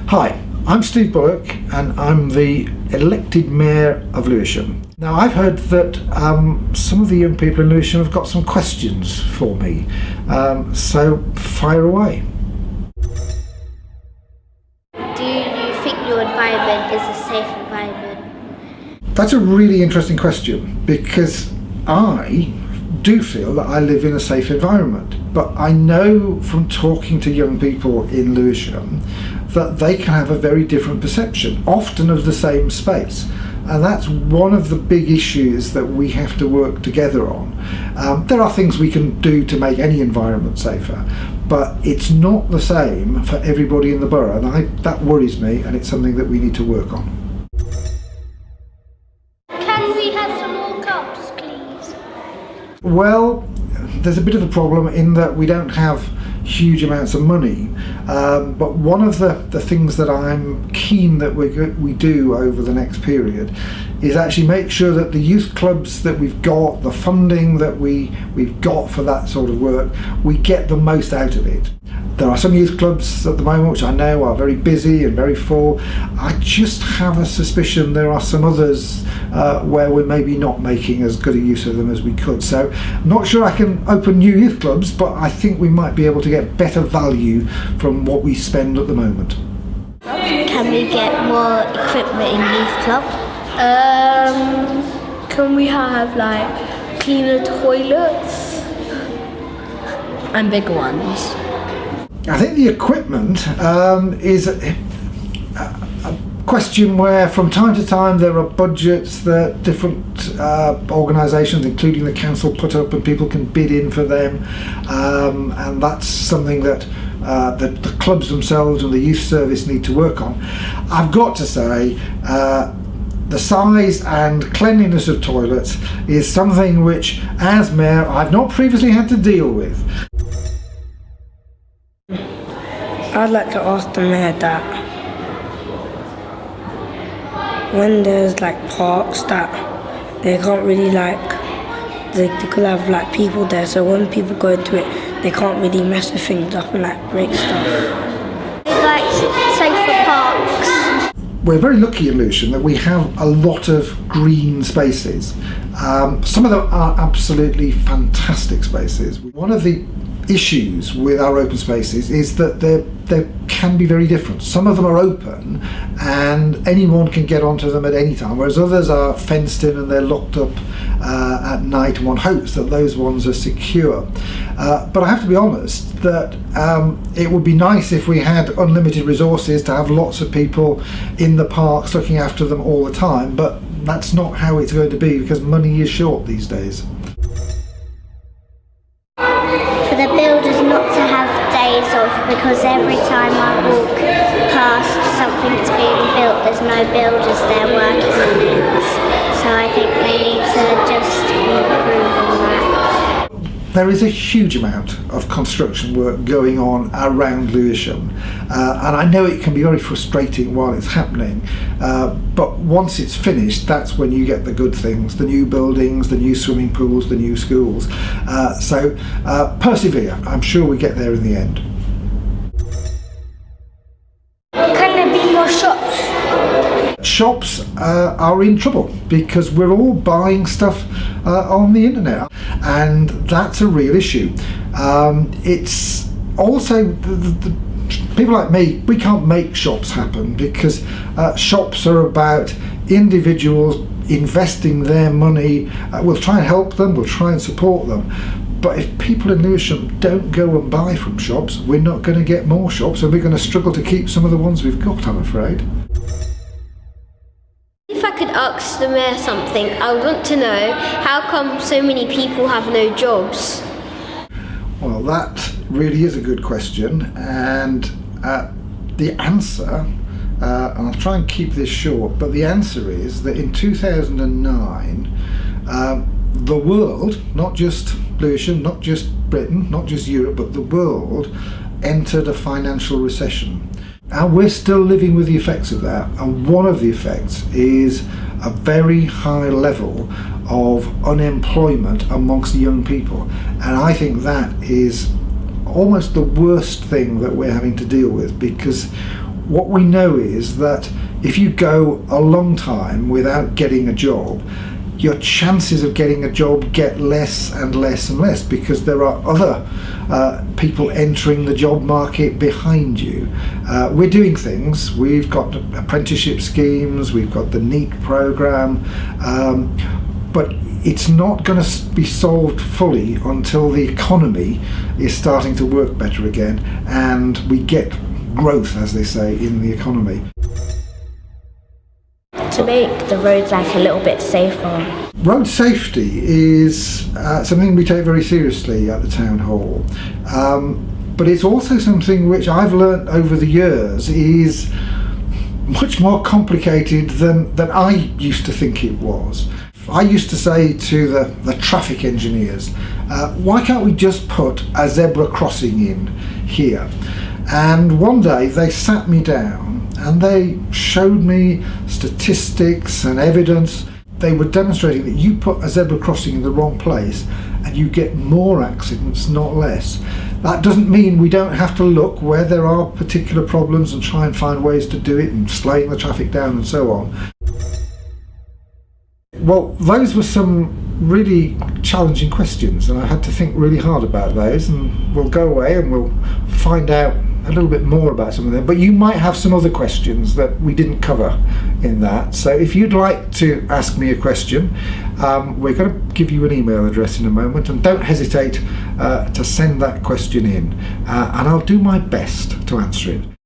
Hi, I'm Steve Bullock and I'm the elected Mayor of Lewisham. Now I've heard that some of the young people in Lewisham have got some questions for me, so fire away. Do you think your environment is a safe environment? That's a really interesting question because I do feel that I live in a safe environment, but I know from talking to young people in Lewisham that they can have a very different perception, often of the same space. And that's one of the big issues that we have to work together on. There are things we can do to make any environment safer, but it's not the same for everybody in the borough, and that worries me, and it's something that we need to work on. Can we have some more cups, please? Well, there's a bit of a problem in that we don't have huge amounts of money, but one of the things that I'm keen that we do over the next period is actually make sure that the youth clubs that we've got, the funding that we've got for that sort of work, we get the most out of it. There are some youth clubs at the moment which I know are very busy and very full. I just have a suspicion there are some others where we're maybe not making as good a use of them as we could. So I'm not sure I can open new youth clubs, but I think we might be able to get better value from what we spend at the moment. Can we get more equipment in youth club? Can we have like cleaner toilets and bigger ones? I think the equipment is a question where from time to time there are budgets that different organisations, including the council, put up and people can bid in for them, and that's something that the clubs themselves and the youth service need to work on. I've got to say the size and cleanliness of toilets is something which, as Mayor, I've not previously had to deal with. I'd like to ask the Mayor that when there's like parks that they can't really they could have like people there, so when people go into it they can't really mess with things up and like break stuff. We'd like safer parks. We're very lucky in Lewisham that we have a lot of green spaces. Some of them are absolutely fantastic spaces. One of the issues with our open spaces is that they can be very different. Some of them are open and anyone can get onto them at any time, whereas others are fenced in and they're locked up at night, and one hopes that those ones are secure. But I have to be honest that it would be nice if we had unlimited resources to have lots of people in the parks looking after them all the time, but that's not how it's going to be because money is short these days. For the builders not to have days off, because every time I walk past something that's being built, there's no builders there working on it. So I think they need to just improve on that. There is a huge amount of construction work going on around Lewisham, and I know it can be very frustrating while it's happening, but once it's finished, that's when you get the good things, the new buildings, the new swimming pools, the new schools. So persevere, I'm sure we get there in the end. Can there be more shops? Shops are in trouble because we're all buying stuff on the internet, and that's a real issue. It's also the people like me, we can't make shops happen because shops are about individuals investing their money. We'll try and help them, we'll try and support them, but if people in Lewisham don't go and buy from shops, we're not going to get more shops, and we're going to struggle to keep some of the ones we've got, I'm afraid. If I could ask the Mayor something, I would want to know how come so many people have no jobs? Well, that really is a good question, and the answer, and I'll try and keep this short, but the answer is that in 2009 the world, not just Lewisham, not just Britain, not just Europe, but the world entered a financial recession. And we're still living with the effects of that, and one of the effects is a very high level of unemployment amongst young people, and I think that is almost the worst thing that we're having to deal with, because what we know is that if you go a long time without getting a job, your chances of getting a job get less and less and less, because there are other people entering the job market behind you. We're doing things. We've got apprenticeship schemes, we've got the NEET program, but it's not going to be solved fully until the economy is starting to work better again and we get growth, as they say, in the economy. To make the roads like a little bit safer. Road safety is something we take very seriously at the town hall, but it's also something which I've learnt over the years is much more complicated than I used to think it was. I used to say to the traffic engineers, why can't we just put a zebra crossing in here? And one day they sat me down and they showed me statistics and evidence. They were demonstrating that you put a zebra crossing in the wrong place and you get more accidents, not less. That doesn't mean we don't have to look where there are particular problems and try and find ways to do it and slowing the traffic down and so on. Well, those were some really challenging questions, and I had to think really hard about those, and we'll go away and we'll find out a little bit more about some of them. But you might have some other questions that we didn't cover in that. So if you'd like to ask me a question, we're going to give you an email address in a moment, and don't hesitate to send that question in, and I'll do my best to answer it.